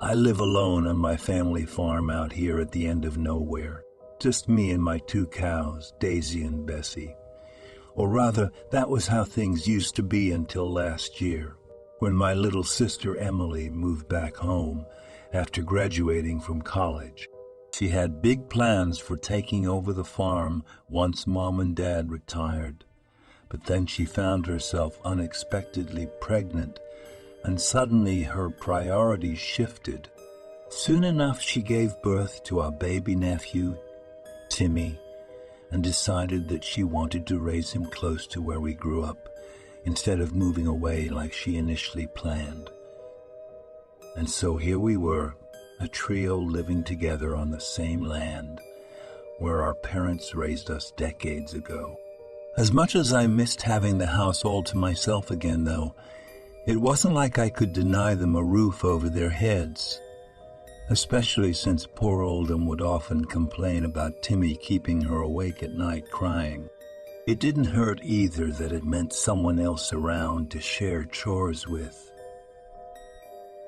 I live alone on my family farm out here at the end of nowhere. Just me and my 2 cows, Daisy and Bessie. Or rather, that was how things used to be until last year, when my little sister Emily moved back home after graduating from college. She had big plans for taking over the farm once Mom and Dad retired. But then she found herself unexpectedly pregnant, and suddenly her priorities shifted. Soon enough, she gave birth to our baby nephew, Timmy, and decided that she wanted to raise him close to where we grew up, instead of moving away like she initially planned. And so here we were, a trio living together on the same land, where our parents raised us decades ago. As much as I missed having the house all to myself again, though, it wasn't like I could deny them a roof over their heads, especially since poor Oldham would often complain about Timmy keeping her awake at night crying. It didn't hurt either that it meant someone else around to share chores with.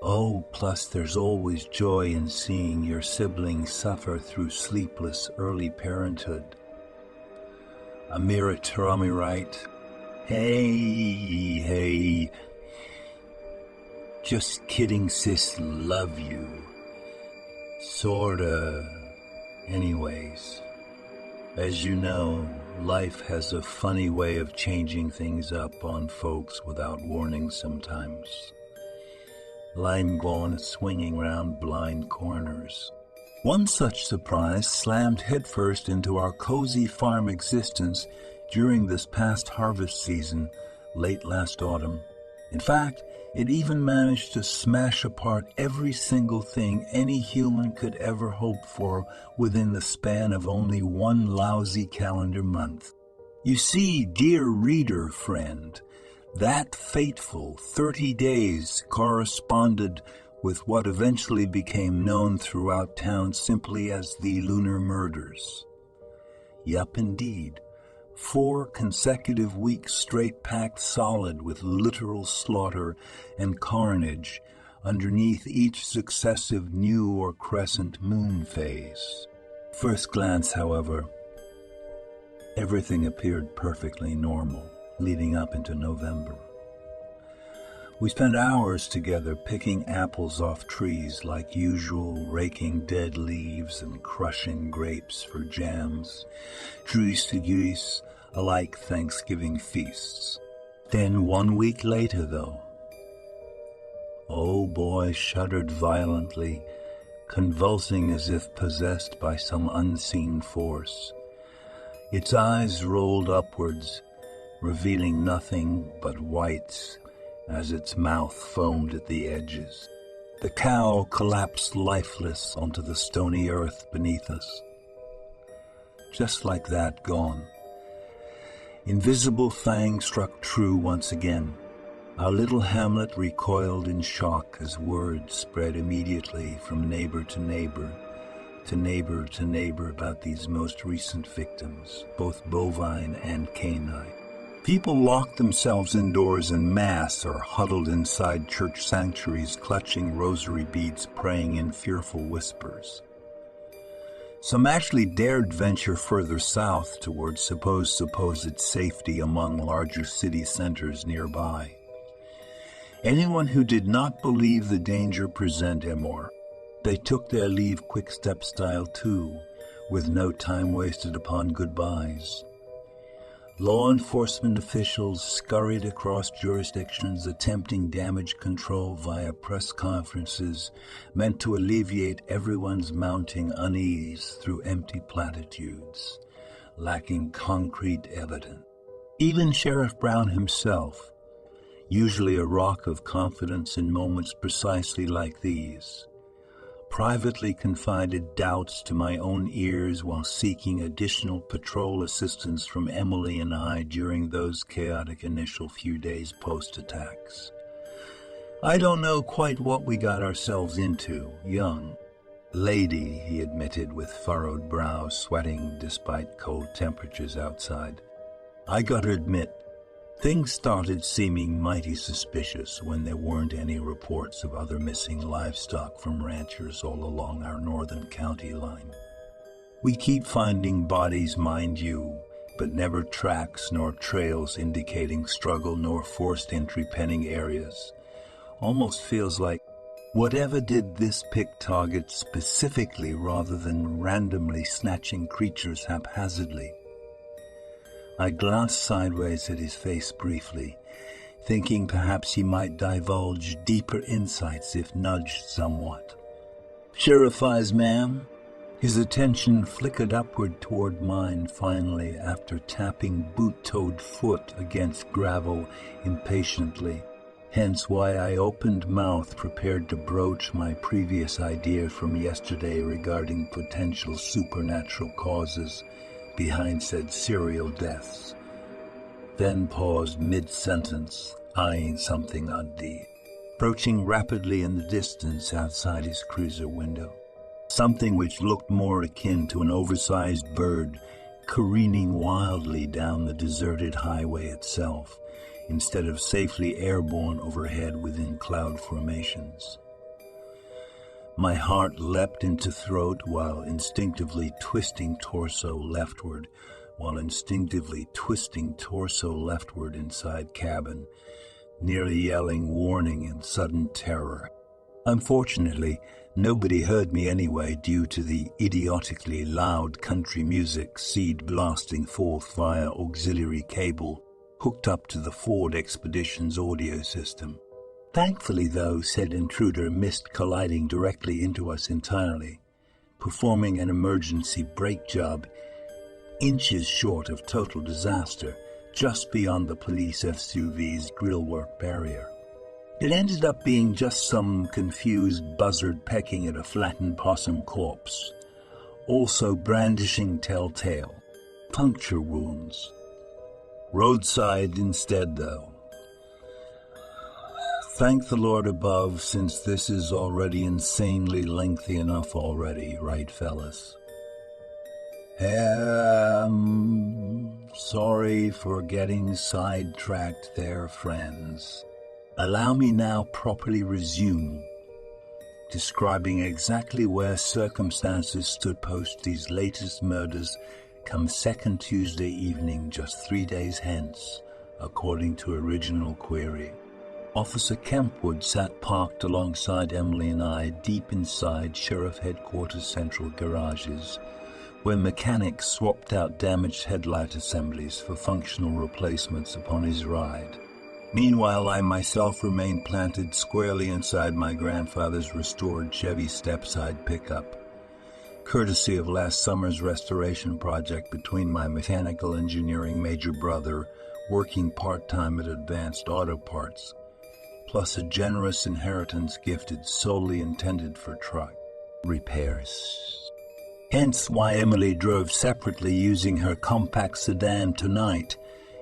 Oh, plus there's always joy in seeing your siblings suffer through sleepless early parenthood. Amira Tarami right? Hey. Just kidding, sis, love you. Sorta. Anyways, as you know, life has a funny way of changing things up on folks without warning sometimes. Line gone swinging round blind corners. One such surprise slammed headfirst into our cozy farm existence during this past harvest season, late last autumn. In fact, it even managed to smash apart every single thing any human could ever hope for within the span of only one lousy calendar month. You see, dear reader friend, that fateful 30 days corresponded with what eventually became known throughout town simply as the Lunar Murders. Yup, indeed. 4 consecutive weeks straight packed solid with literal slaughter and carnage underneath each successive new or crescent moon phase. First glance, however, everything appeared perfectly normal, leading up into November. We spent hours together picking apples off trees like usual, raking dead leaves and crushing grapes for jams, juice to juice, alike Thanksgiving feasts. Then 1 week later, though, oh boy shuddered violently, convulsing as if possessed by some unseen force. Its eyes rolled upwards, revealing nothing but whites as its mouth foamed at the edges. The cow collapsed lifeless onto the stony earth beneath us. Just like that, gone. Invisible fang struck true once again. Our little hamlet recoiled in shock as word spread immediately from neighbor to neighbor to neighbor to neighbor about these most recent victims, both bovine and canine. People locked themselves indoors en masse or huddled inside church sanctuaries clutching rosary beads praying in fearful whispers. Some actually dared venture further south towards supposed safety among larger city centers nearby. Anyone who did not believe the danger presented more, they took their leave quick-step style too, with no time wasted upon goodbyes. Law enforcement officials scurried across jurisdictions attempting damage control via press conferences meant to alleviate everyone's mounting unease through empty platitudes, lacking concrete evidence. Even Sheriff Brown himself, usually a rock of confidence in moments precisely like these, privately confided doubts to my own ears while seeking additional patrol assistance from Emily and I during those chaotic initial few days post-attacks. I don't know quite what we got ourselves into, young. Lady, he admitted with furrowed brow, sweating despite cold temperatures outside. I gotta admit, Things started seeming mighty suspicious when there weren't any reports of other missing livestock from ranchers all along our northern county line. We keep finding bodies, mind you, but never tracks nor trails indicating struggle nor forced entry penning areas. Almost feels like whatever did this pick targets specifically rather than randomly snatching creatures haphazardly. I glanced sideways at his face briefly, thinking perhaps he might divulge deeper insights if nudged somewhat. "Sheriff Eyes, ma'am?" His attention flickered upward toward mine finally after tapping boot-toed foot against gravel impatiently, hence why I opened mouth prepared to broach my previous idea from yesterday regarding potential supernatural causes behind said serial deaths, then paused mid-sentence, eyeing something oddly, approaching rapidly in the distance outside his cruiser window. Something which looked more akin to an oversized bird careening wildly down the deserted highway itself, instead of safely airborne overhead within cloud formations. My heart leapt into throat while instinctively twisting torso leftward inside cabin, nearly yelling warning in sudden terror. Unfortunately, nobody heard me anyway due to the idiotically loud country music seed blasting forth via auxiliary cable hooked up to the Ford Expedition's audio system. Thankfully, though, said intruder missed colliding directly into us entirely, performing an emergency brake job inches short of total disaster, just beyond the police SUV's grillwork barrier. It ended up being just some confused buzzard pecking at a flattened possum corpse, also brandishing telltale puncture wounds. Roadside instead, though. Thank the Lord above, since this is already insanely lengthy enough already, right, fellas? Sorry for getting sidetracked there, friends. Allow me now properly resume, describing exactly where circumstances stood post these latest murders come second Tuesday evening, just 3 days hence, according to original query. Officer Kempwood sat parked alongside Emily and I deep inside Sheriff Headquarters Central Garages, where mechanics swapped out damaged headlight assemblies for functional replacements upon his ride. Meanwhile, I myself remained planted squarely inside my grandfather's restored Chevy stepside pickup, courtesy of last summer's restoration project between my mechanical engineering major brother, working part-time at Advanced Auto Parts, plus a generous inheritance gifted solely intended for truck repairs. Hence why Emily drove separately using her compact sedan tonight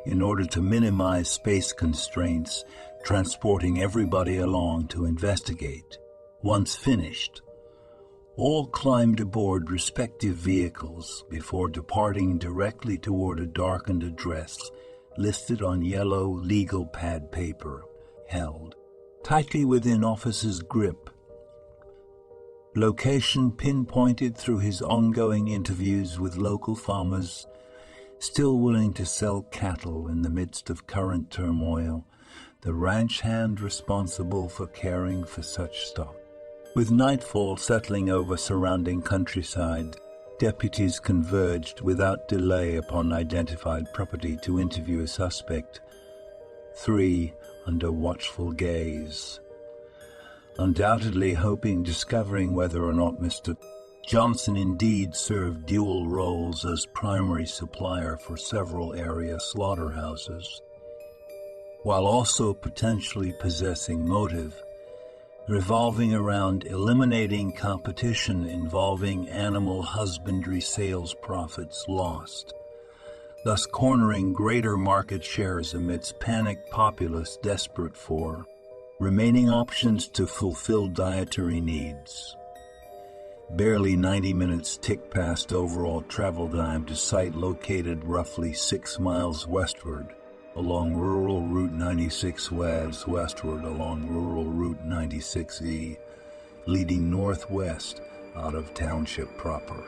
in order to minimize space constraints, transporting everybody along to investigate. Once finished, all climbed aboard respective vehicles before departing directly toward a darkened address listed on yellow legal pad paper, held tightly within officer's grip. Location pinpointed through his ongoing interviews with local farmers, still willing to sell cattle in the midst of current turmoil, the ranch hand responsible for caring for such stock. With nightfall settling over surrounding countryside, deputies converged without delay upon identified property to interview a suspect, 3 under watchful gaze, undoubtedly discovering whether or not Mr. Johnson indeed served dual roles as primary supplier for several area slaughterhouses, while also potentially possessing motive, revolving around eliminating competition involving animal husbandry sales profits lost, thus cornering greater market shares amidst panicked populace desperate for remaining options to fulfill dietary needs. Barely 90 minutes tick past overall travel time to site located roughly 6 miles westward, along rural Route 96 westward along rural Route 96E, leading northwest out of township proper.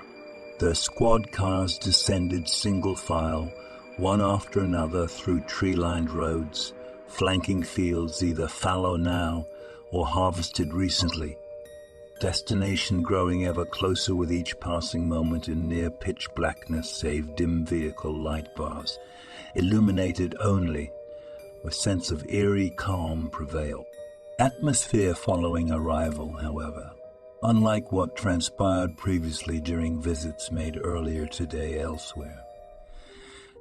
The squad cars descended single file, one after another through tree-lined roads, flanking fields either fallow now or harvested recently, destination growing ever closer with each passing moment in near pitch blackness save dim vehicle light bars, illuminated only. A sense of eerie calm prevailed. Atmosphere following arrival, however, unlike what transpired previously during visits made earlier today elsewhere.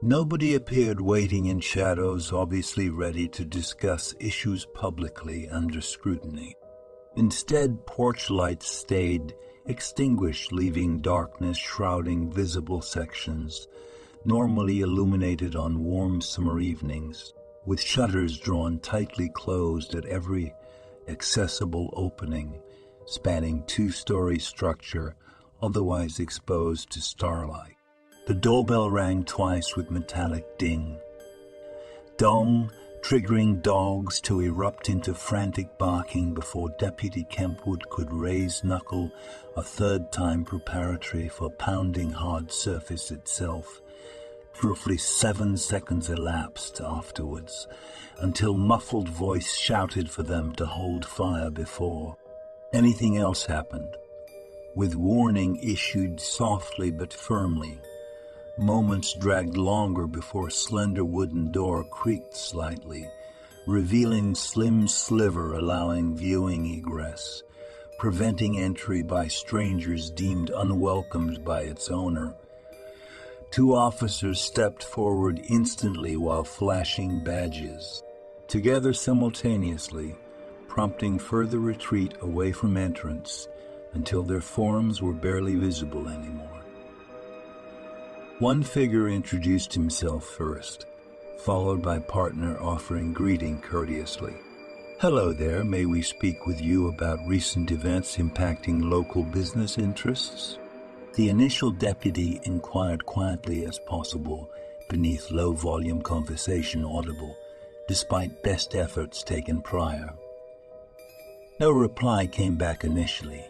Nobody appeared waiting in shadows, obviously ready to discuss issues publicly under scrutiny. Instead, porch lights stayed extinguished, leaving darkness shrouding visible sections, normally illuminated on warm summer evenings, with shutters drawn tightly closed at every accessible opening, spanning two-story structure otherwise exposed to starlight. The doorbell rang twice with metallic ding. Dong, triggering dogs to erupt into frantic barking before Deputy Kempwood could raise knuckle a third time preparatory for pounding hard surface itself. Roughly 7 seconds elapsed afterwards, until muffled voice shouted for them to hold fire before anything else happened, with warning issued softly but firmly. Moments dragged longer before a slender wooden door creaked slightly, revealing slim sliver allowing viewing egress, preventing entry by strangers deemed unwelcomed by its owner. 2 officers stepped forward instantly while flashing badges, together simultaneously, prompting further retreat away from entrance until their forms were barely visible anymore. One figure introduced himself first, followed by partner offering greeting courteously. "Hello there, may we speak with you about recent events impacting local business interests?" The initial deputy inquired quietly as possible beneath low-volume conversation audible, despite best efforts taken prior. No reply came back initially,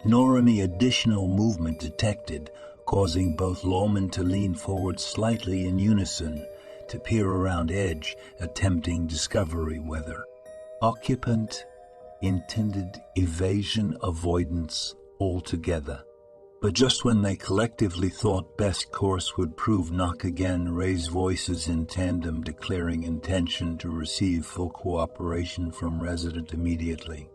nor any additional movement detected, causing both lawmen to lean forward slightly in unison to peer around edge, attempting discovery whether occupant intended evasion avoidance altogether. But just when they collectively thought best course would prove knock again, raise voices in tandem declaring intention to receive full cooperation from resident immediately.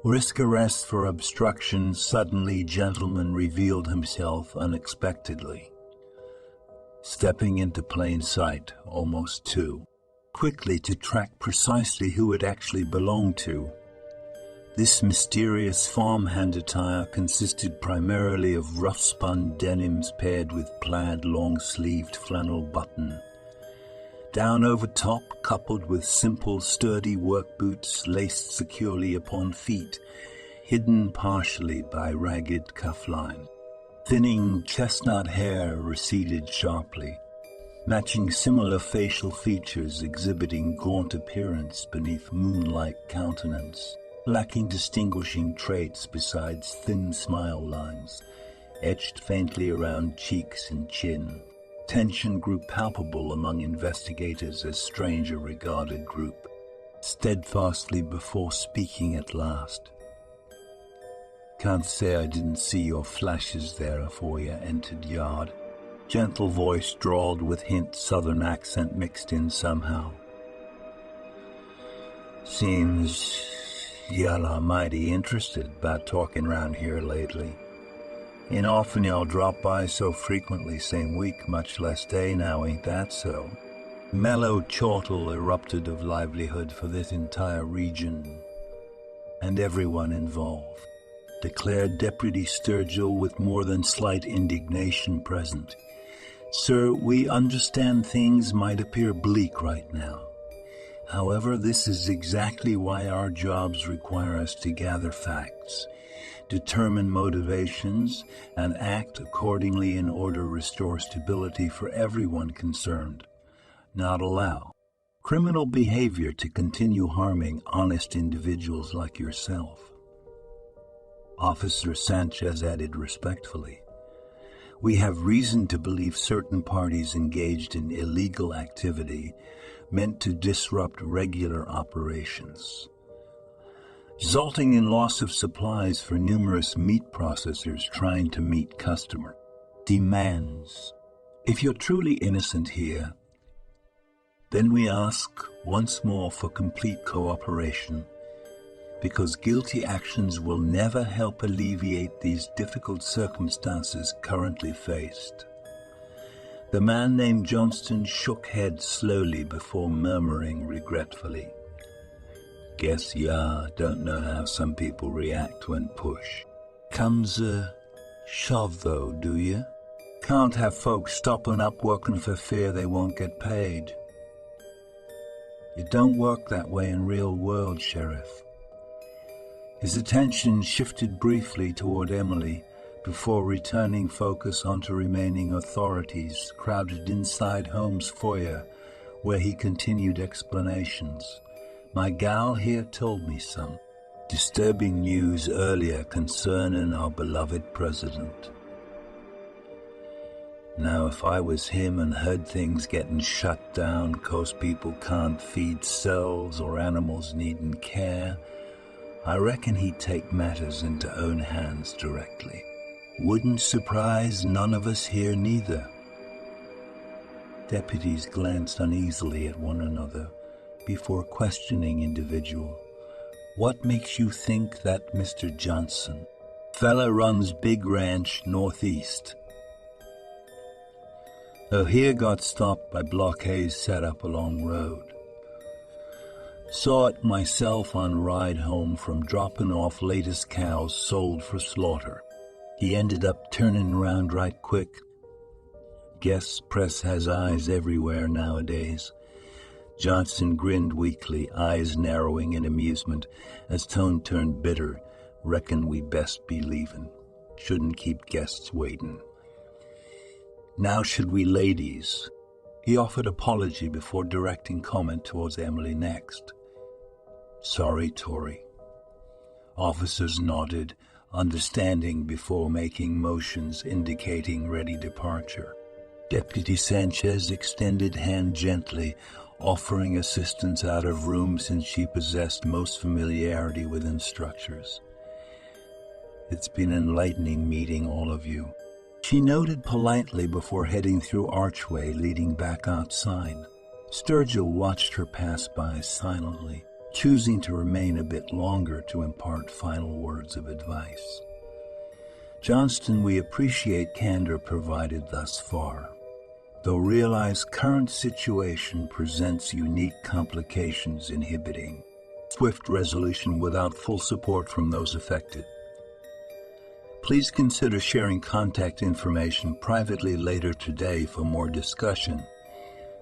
Risk arrest for obstruction. Suddenly, gentleman revealed himself unexpectedly, stepping into plain sight, almost too quickly to track precisely who it actually belonged to. This mysterious farmhand attire consisted primarily of rough-spun denims paired with plaid long-sleeved flannel button. Down over top, coupled with simple, sturdy work boots laced securely upon feet, hidden partially by ragged cuffline. Thinning chestnut hair receded sharply, matching similar facial features exhibiting gaunt appearance beneath moon-like countenance, lacking distinguishing traits besides thin smile lines, etched faintly around cheeks and chin. Tension grew palpable among investigators as stranger-regarded group, steadfastly before speaking at last. "Can't say I didn't see your flashes there afore you entered yard." Gentle voice drawled with hint southern accent mixed in somehow. "Seems y'all are mighty interested about talking round here lately. Ain't often y'all drop by so frequently same week, much less day now, ain't that so?" Mellow chortle erupted of livelihood for this entire region and everyone involved, declared Deputy Sturgill with more than slight indignation present. "Sir, we understand things might appear bleak right now. However, this is exactly why our jobs require us to gather facts, determine motivations, and act accordingly in order to restore stability for everyone concerned. not allow criminal behavior to continue harming honest individuals like yourself. Officer Sanchez added respectfully, "We have reason to believe certain parties engaged in illegal activity meant to disrupt regular operations, resulting in loss of supplies for numerous meat processors trying to meet customer demands. If you're truly innocent here, then we ask once more for complete cooperation, because guilty actions will never help alleviate these difficult circumstances currently faced." The man named Johnston shook head slowly before murmuring regretfully, "Guess ya don't know how some people react when push comes a shove though, do ya? Can't have folks stopping up working for fear they won't get paid. It don't work that way in real world, Sheriff." His attention shifted briefly toward Emily before returning focus onto remaining authorities crowded inside Holmes' foyer, where he continued explanations. "My gal here told me some disturbing news earlier concerning our beloved president. Now, if I was him and heard things getting shut down 'cause people can't feed cells or animals needing care, I reckon he'd take matters into own hands directly. Wouldn't surprise none of us here neither." Deputies glanced uneasily at one another before questioning individual. "What makes you think that Mr. Johnson? Fella runs big ranch northeast. Here got stopped by blockades set up along road. Saw it myself on ride home from dropping off latest cows sold for slaughter. He ended up turning around right quick. Guess press has eyes everywhere nowadays." Johnson grinned weakly, eyes narrowing in amusement, as tone turned bitter. "Reckon we best be leaving. Shouldn't keep guests waiting. Now should we, ladies?" He offered apology before directing comment towards Emily next. "Sorry, Tori." Officers nodded, understanding before making motions indicating ready departure. Deputy Sanchez extended hand gently, offering assistance out of room since she possessed most familiarity within structures. "It's been enlightening meeting all of you," she noted politely before heading through archway leading back outside. Sturgill watched her pass by silently, choosing to remain a bit longer to impart final words of advice. "Johnston, we appreciate candor provided thus far, though realize current situation presents unique complications inhibiting swift resolution without full support from those affected. Please consider sharing contact information privately later today for more discussion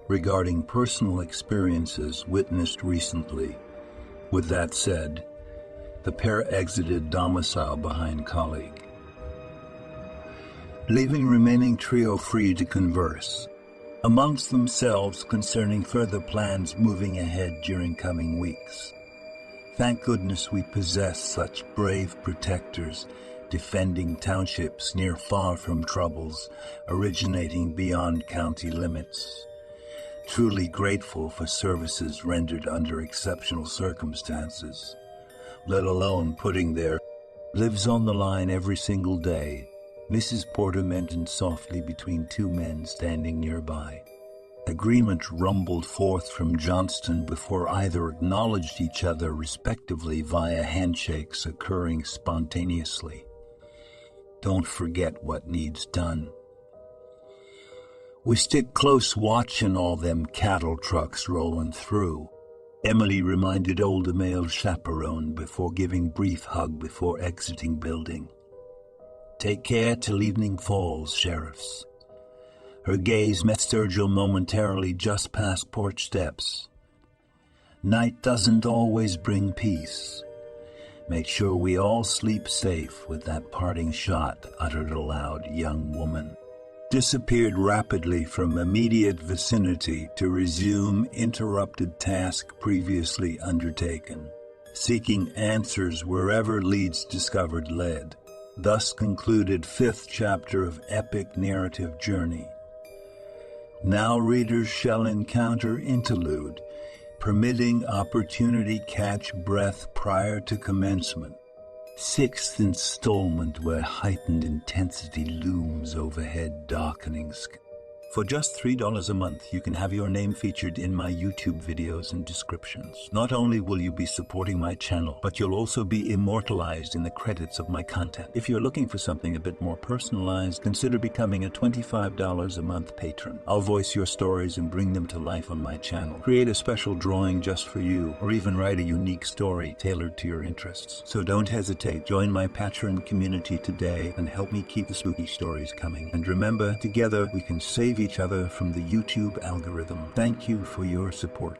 regarding personal experiences witnessed recently." With that said, the pair exited domicile behind colleague, leaving remaining trio free to converse amongst themselves concerning further plans moving ahead during coming weeks. Thank goodness we possess such brave protectors defending townships near far from troubles originating beyond county limits. Truly grateful for services rendered under exceptional circumstances, let alone putting their lives on the line every single day, Mrs. Porter mentioned softly between two men standing nearby. Agreement rumbled forth from Johnston before either acknowledged each other respectively via handshakes occurring spontaneously. "Don't forget what needs done. We stick close watching all them cattle trucks rolling through," Emily reminded older male chaperone before giving brief hug before exiting building. "Take care till evening falls, sheriffs." Her gaze met Sturgill momentarily just past porch steps. "Night doesn't always bring peace. Make sure we all sleep safe," with that parting shot uttered aloud, young woman. disappeared rapidly from immediate vicinity to resume interrupted task previously undertaken, seeking answers wherever leads discovered led. Thus concluded fifth chapter of epic narrative journey. Now readers shall encounter interlude, permitting opportunity catch breath prior to commencement. Sixth installment where heightened intensity looms overhead, darkening sky. For just $3 a month, you can have your name featured in my YouTube videos and descriptions. Not only will you be supporting my channel, but you'll also be immortalized in the credits of my content. If you're looking for something a bit more personalized, consider becoming a $25 a month patron. I'll voice your stories and bring them to life on my channel. Create a special drawing just for you, or even write a unique story tailored to your interests. So don't hesitate. Join my patron community today and help me keep the spooky stories coming. And remember, together we can save each other from the YouTube algorithm. Thank you for your support.